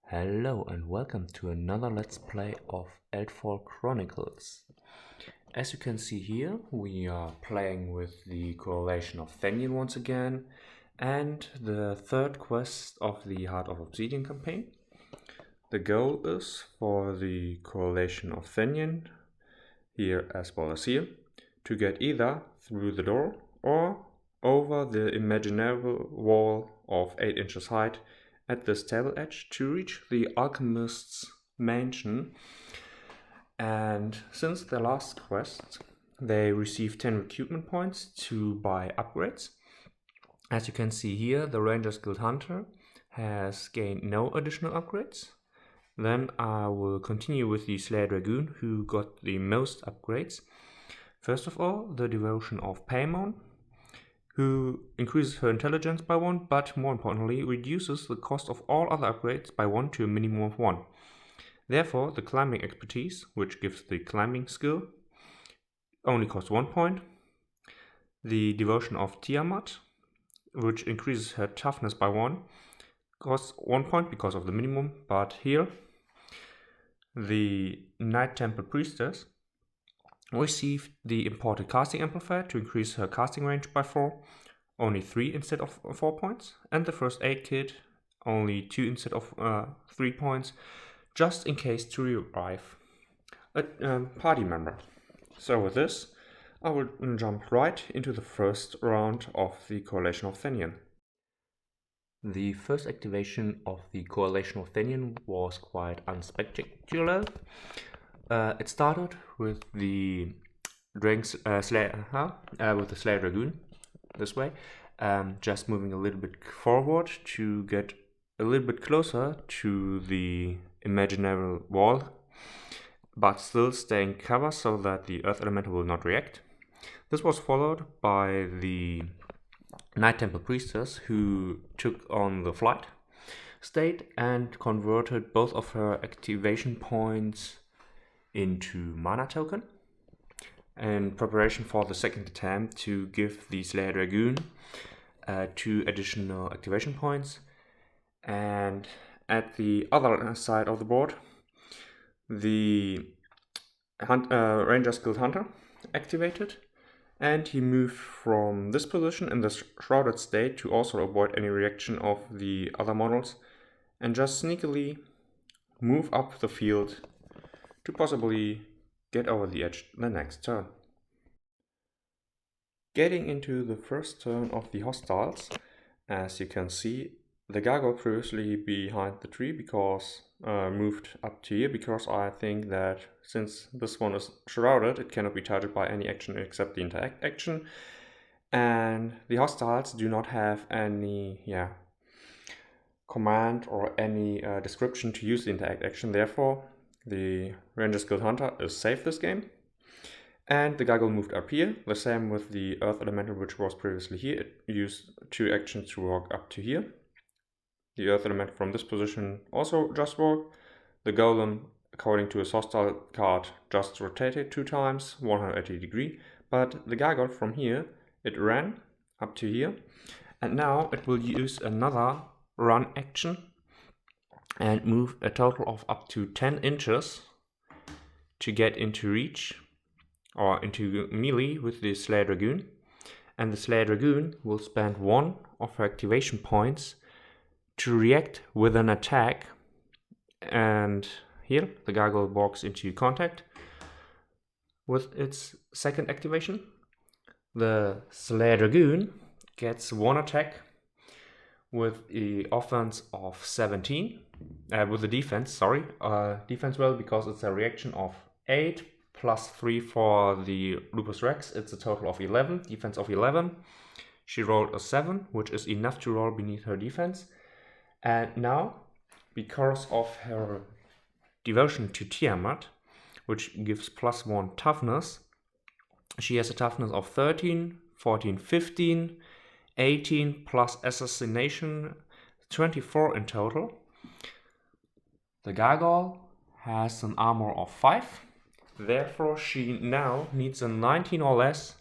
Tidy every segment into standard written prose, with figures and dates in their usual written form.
Hello and welcome to another Let's Play of Eldfall Chronicles. As you can see here, we are playing with the Coalition of Thenion once again, and the third quest of the Heart of Obsidian campaign. The goal is for the Coalition of Thenion, here as well as here, to get either through the door or over the imaginary wall of 8 inches height at this table edge to reach the alchemist's mansion. And since their last quest, they received 10 recruitment points to buy upgrades. As you can see here, the Ranger's Guild Hunter has gained no additional upgrades. Then I will continue with the Slayer Dragoon, who got the most upgrades. First of all, the Devotion of Paimon, who increases her intelligence by 1, but more importantly reduces the cost of all other upgrades by 1 to a minimum of 1. Therefore, the climbing expertise, which gives the climbing skill, only costs 1 point. The Devotion of Tiamat, which increases her toughness by 1, costs 1 point because of the minimum, but here the Night Temple Priestess received the imported casting amplifier to increase her casting range by 4, only 3 instead of 4 points, and the first aid kit, only 2 instead of 3 points, just in case to revive a party member. So with this, I will jump right into the first round of the Coalition of Thenion. The first activation of the Coalition of Thenion was quite unspectacular. It started with the Slayer Dragoon this way, just moving a little bit forward to get a little bit closer to the imaginary wall, but still staying cover so that the Earth Elemental will not react. This was followed by the Night Temple Priestess, who took on the flight state and converted both of her activation points into mana token in preparation for the second attempt to give the Slayer Dragoon 2 additional activation points. And at the other side of the board, the Ranger's Guild Hunter activated, and he moved from this position in the shrouded state to also avoid any reaction of the other models and just sneakily move up the field to possibly get over the edge the next turn. Getting into the first turn of the hostiles, as you can see, the gargoyle previously behind the tree moved up to here, because I think that since this one is shrouded, it cannot be targeted by any action except the interact action, and the hostiles do not have any command or any description to use the interact action. Therefore, the Ranger's Guild Hunter is safe this game. And the gargoyle moved up here, the same with the Earth Elemental, which was previously here. It used 2 actions to walk up to here. The Earth Elemental from this position also just walked. The Golem, according to his hostile card, just rotated 2 times, 180 degrees. But the gargoyle from here, it ran up to here. And now it will use another run action and move a total of up to 10 inches to get into reach or into melee with the Slayer Dragoon. And the Slayer Dragoon will spend 1 of her activation points to react with an attack. And here the gargoyle walks into contact with its second activation. The Slayer Dragoon gets 1 attack with the offense of 17, with the defense, defense because it's a reaction of 8 plus 3 for the Lupus Rex. It's a total of 11, defense of 11. She rolled a 7, which is enough to roll beneath her defense. And now, because of her devotion to Tiamat, which gives +1 toughness, she has a toughness of 13, 14, 15, 18 plus assassination, 24 in total. The gargoyle has an armor of 5, therefore she now needs a 19 or less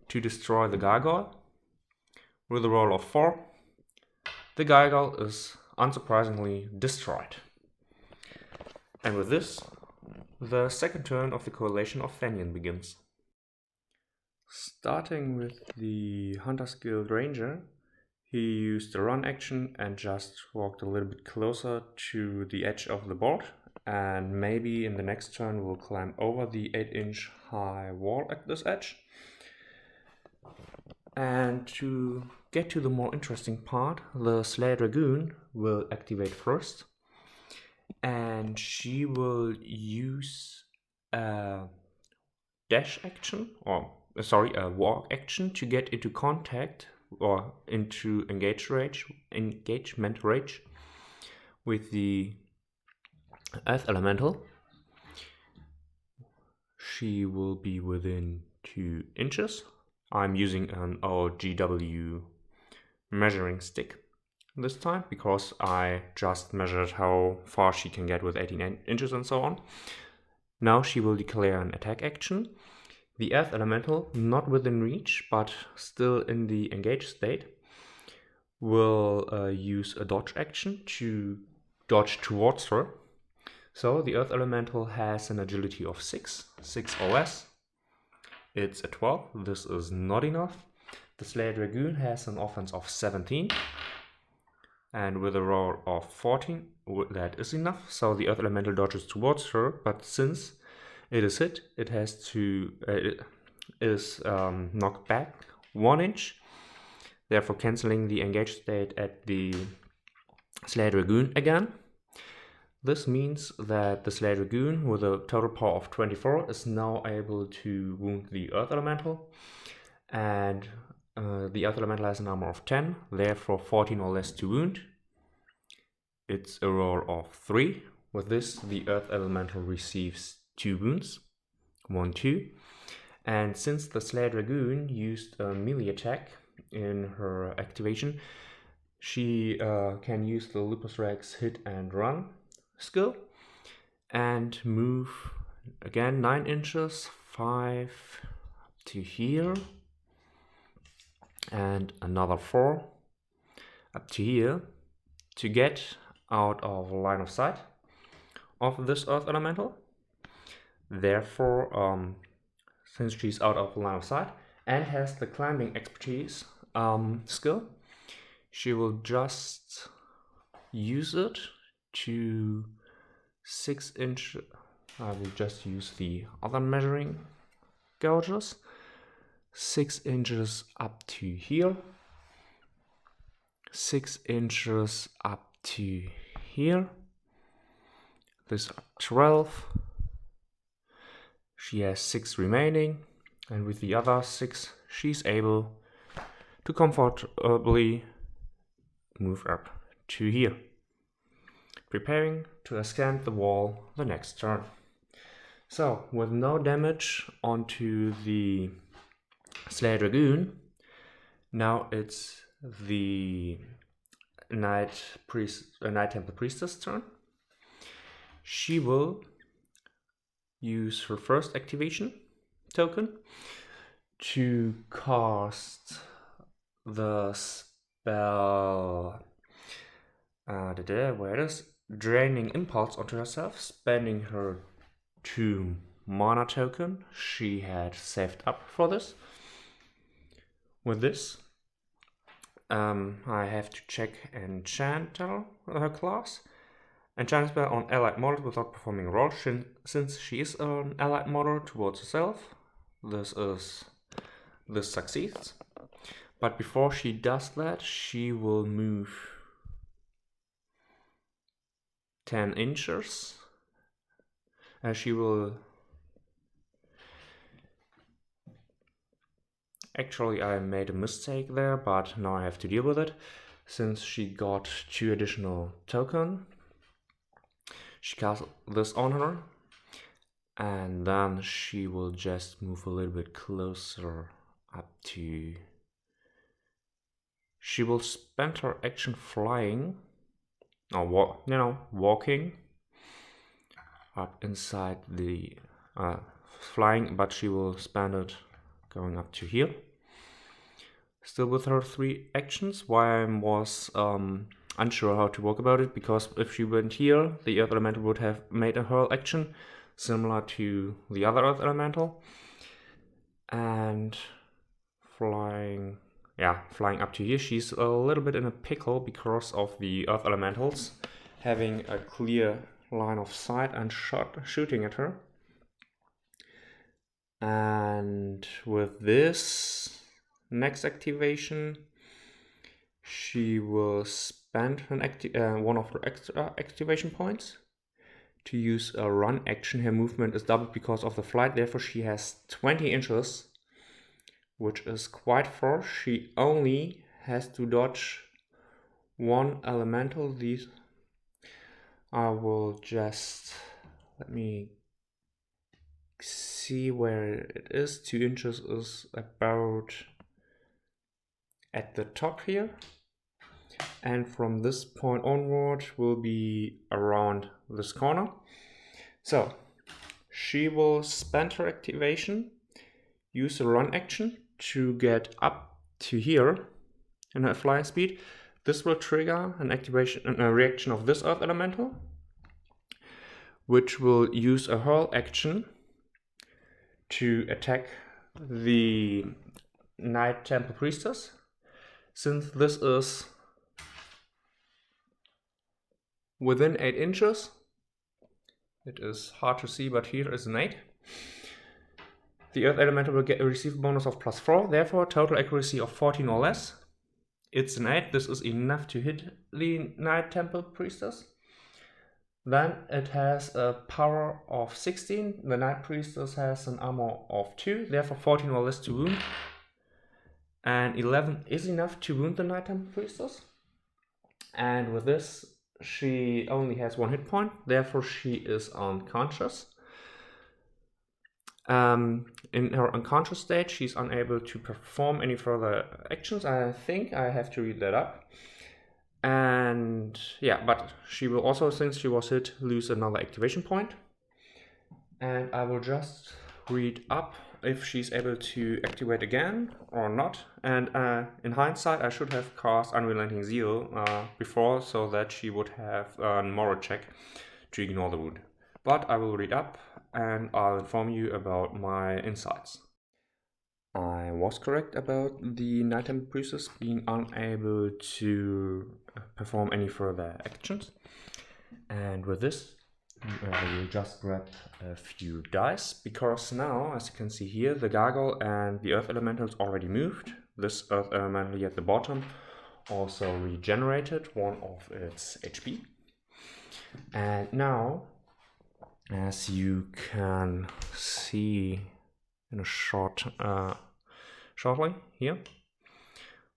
to destroy the gargoyle. With a roll of 4, the gargoyle is unsurprisingly destroyed. And with this, the second turn of the Coalition of Thenion begins. Starting with the Hunter's Guild Ranger, he used the run action and just walked a little bit closer to the edge of the board, and maybe in the next turn will climb over the 8-inch high wall at this edge. And to get to the more interesting part, the Slayer Dragoon will activate first, and she will use a dash action, or sorry, a walk action to get into contact or into engagement range with the Earth Elemental. She will be within 2 inches. I'm using an OGW measuring stick this time because I just measured how far she can get with 18 inches and so on. Now she will declare an attack action. The Earth Elemental, not within reach but still in the engaged state, will use a dodge action to dodge towards her. So the Earth Elemental has an agility of 6 or less. It's a 12, this is not enough. The Slayer Dragoon has an offense of 17, and with a roll of 14, that is enough. So the Earth Elemental dodges towards her, but since it is hit, it has to is knocked back 1 inch, therefore cancelling the engaged state at the Slayer Dragoon again. This means that the Slayer Dragoon, with a total power of 24, is now able to wound the Earth Elemental, and the Earth Elemental has an armor of 10, therefore 14 or less to wound. It's a roll of 3. With this, the Earth Elemental receives 2 wounds, 1, 2. And since the Slayer Dragoon used a melee attack in her activation, she can use the Lupus Rex hit and run skill and move again 9 inches, 5 to here, and another 4 up to here to get out of line of sight of this Earth Elemental. Therefore, since she's out of line of sight and has the climbing expertise skill, she will just use it to 6 inch. I will just use the other measuring gauges. 6 inches up to here, 6 inches up to here. These are 12. She has 6 remaining, and with the other 6 she's able to comfortably move up to here, preparing to ascend the wall the next turn. So, with no damage onto the Slayer Dragoon, now it's the Night Temple Priestess turn. She will use her first activation token to cast the spell where it is, Draining Impulse onto herself, spending her 2 mana token she had saved up for this. With this, I have to check enchant her class. Enchant spell on allied model without performing a roll, since she is an allied model towards herself. This succeeds. But before she does that, she will move 10 inches. She will... Actually, I made a mistake there, but now I have to deal with it. Since she got 2 additional tokens, she casts this on her, and then she will just move a little bit closer up to... She will spend her action flying, or walking up inside the flying, but she will spend it going up to here. Still with her 3 actions, while I was unsure how to work about it, because if she went here, the Earth Elemental would have made a hurl action similar to the other Earth Elemental. And flying up to here, she's a little bit in a pickle because of the Earth Elementals having a clear line of sight and shooting at her. And with this next activation, she will spend one of her extra activation points to use a run action. Her movement is doubled because of the flight, therefore she has 20 inches, which is quite far. She only has to dodge one elemental. I will just, let me see where it is. 2 inches is about at the top here, and from this point onward will be around this corner. So she will spend her activation, use a run action to get up to here in her flying speed. This will trigger a reaction of this Earth Elemental, which will use a hurl action to attack the Night Temple Priestess. Since this is within 8 inches, it is hard to see, but here is an 8. The Earth Elemental will receive a bonus of +4, therefore total accuracy of 14 or less. It's an 8, this is enough to hit the Night Temple Priestess. Then it has a power of 16, the Night Priestess has an armor of 2, therefore 14 or less to wound. And 11 is enough to wound the Night Temple Priestess. And with this, she only has 1 hit point, therefore she is unconscious. In her unconscious state, she's unable to perform any further actions. I think I have to read that up. And yeah, but she will also, since she was hit, lose another activation point. And I will just read up if she's able to activate again or not. And in hindsight, I should have cast Unrelenting Zeal before, so that she would have a moral check to ignore the wound. But I will read up and I'll inform you about my insights. I was correct about the Night Temple Priestess being unable to perform any further actions. And with this, I will just grab a few dice, because now, as you can see here, the Gargoyle and the Earth Elementals already moved. This Earth Elemental at the bottom also regenerated 1 of its HP. And now, as you can see in a shortly here,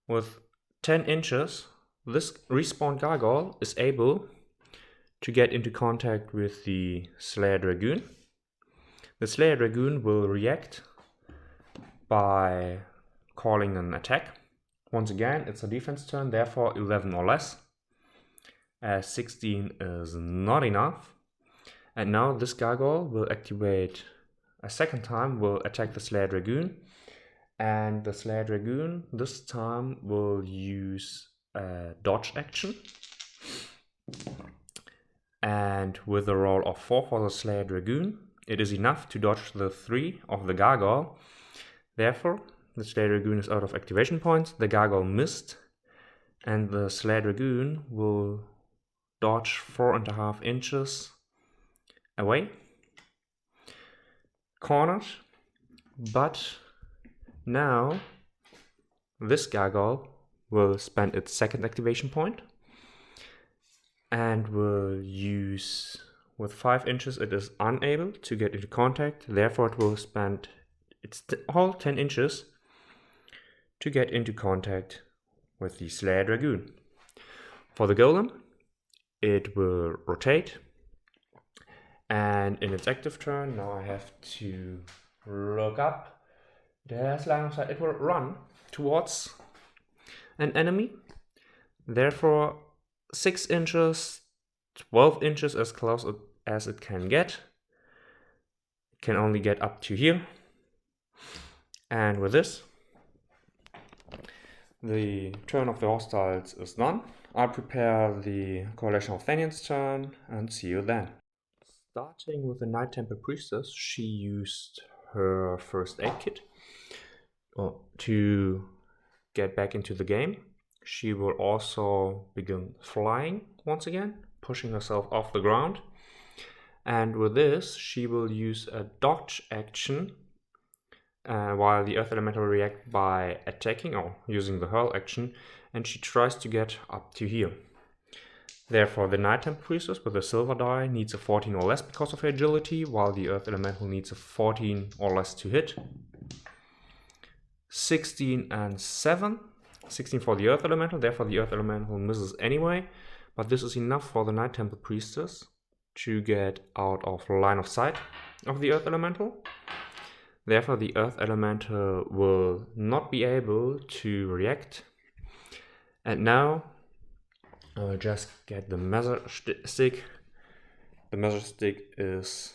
with 10 inches, this respawned Gargoyle is able to get into contact with the Slayer Dragoon. The Slayer Dragoon will react by calling an attack. Once again, it's a defense turn, therefore 11 or less, as 16 is not enough. And now this Gargoyle will activate a second time, will attack the Slayer Dragoon. And the Slayer Dragoon this time will use a dodge action. And with a roll of 4 for the Slayer Dragoon, it is enough to dodge the 3 of the Gargoyle. Therefore, the Slayer Dragoon is out of activation points, the Gargoyle missed, and the Slayer Dragoon will dodge 4.5 inches away, cornered. But now this Gargoyle will spend its second activation point and will use, with 5 inches it is unable to get into contact, therefore it will spend its whole 10 inches to get into contact with the Slayer Dragoon. For the Golem, it will rotate, and in its active turn, now I have to look up, it has line of sight, it will run towards an enemy, therefore 6 inches, 12 inches as close as it can get. It can only get up to here. And with this, the turn of the hostiles is done. I'll prepare the Coalition of Thenion's turn and see you then. Starting with the Night Temple Priestess, she used her first aid kit to get back into the game. She will also begin flying once again, pushing herself off the ground. And with this, she will use a dodge action while the Earth Elemental will react by attacking or using the hurl action, and she tries to get up to here. Therefore, the Night Temple Priestess with a silver die needs a 14 or less because of her agility, while the Earth Elemental needs a 14 or less to hit. 16 and 7. 16 for the Earth Elemental, therefore the Earth Elemental misses anyway, but this is enough for the Night Temple Priestess to get out of line of sight of the Earth Elemental. Therefore the Earth Elemental will not be able to react. And now I'll just get the measure stick. The measure stick is,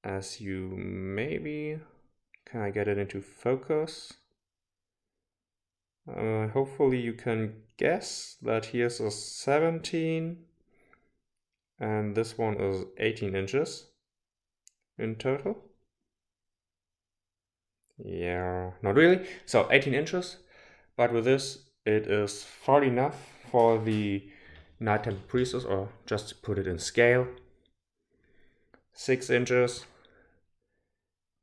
as you maybe, can I get it into focus? Hopefully you can guess that here's a 17 and this one is 18 inches in total. Yeah, not really. So 18 inches, but with this it is far enough for the Night Temple Priestess, or just to put it in scale, 6 inches,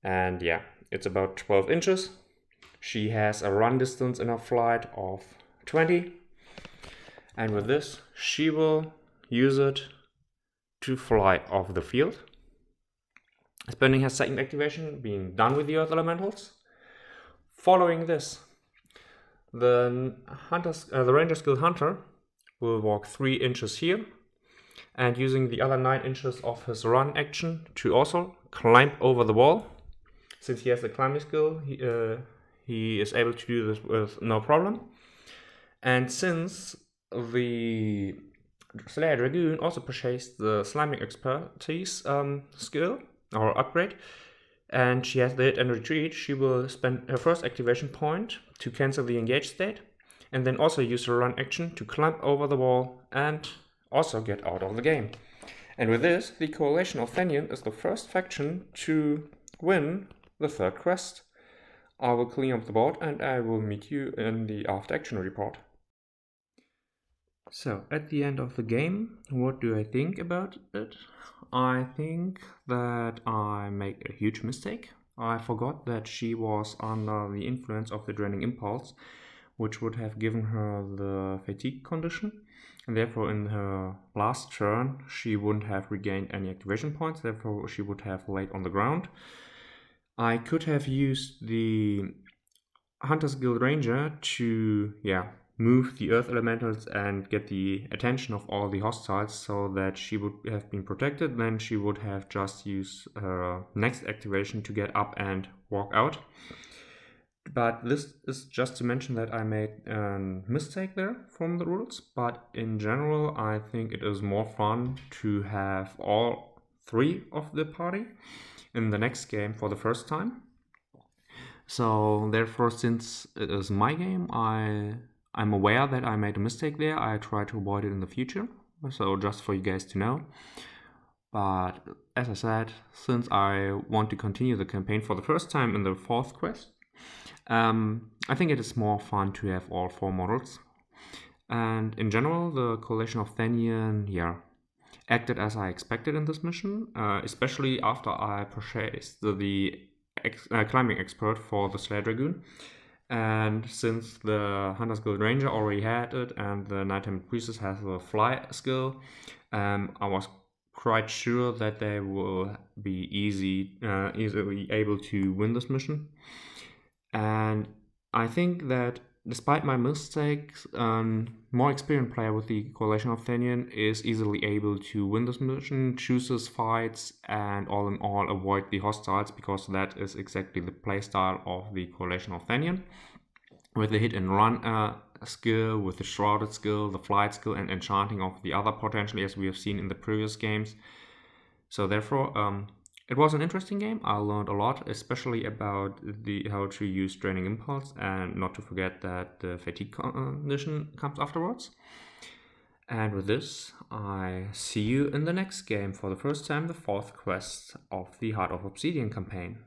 and yeah, it's about 12 inches. She has a run distance in her flight of 20, and with this she will use it to fly off the field, spending her second activation, being done with the Earth Elementals. Following this, the Ranger's Guild Hunter will walk 3 inches here, and using the other 9 inches of his run action to also climb over the wall. Since he has the climbing skill, he is able to do this with no problem. And since the Slayer Dragoon also purchased the Sliming Expertise skill or upgrade, and she has the hit and retreat, she will spend her first activation point to cancel the engage state, and then also use her run action to climb over the wall and also get out of the game. And with this, the Coalition of Thenion is the first faction to win the third quest. I will clean up the board and I will meet you in the after action report. So, at the end of the game, what do I think about it? I think that I made a huge mistake. I forgot that she was under the influence of the Draining Impulse, which would have given her the fatigue condition, and therefore in her last turn she wouldn't have regained any activation points, therefore she would have laid on the ground. I could have used the Hunter's Guild Ranger to move the Earth Elementals and get the attention of all the hostiles so that she would have been protected. Then she would have just used her next activation to get up and walk out. But this is just to mention that I made a mistake there from the rules. But in general, I think it is more fun to have all 3 of the party in the next game for the first time. So therefore, since it is my game, I'm aware that I made a mistake there. I try to avoid it in the future, so just for you guys to know. But as I said, since I want to continue the campaign for the first time in the 4th quest, I think it is more fun to have all 4 models. And in general, the Coalition of Thenion, acted as I expected in this mission, especially after I purchased the climbing expert for the Slayer Dragoon. And since the Hunter's Guild Ranger already had it and the Night Temple Priestess has the fly skill, I was quite sure that they will be easily able to win this mission. And I think that despite my mistakes, more experienced player with the Coalition of Thenion is easily able to win this mission, chooses fights, and all in all avoid the hostiles, because that is exactly the playstyle of the Coalition of Thenion. With the hit and run skill, with the shrouded skill, the flight skill, and enchanting of the other potentially, as we have seen in the previous games. So therefore, it was an interesting game. I learned a lot, especially about how to use Draining Impulse, and not to forget that the fatigue condition comes afterwards. And with this, I see you in the next game for the first time, the 4th quest of the Heart of Obsidian campaign.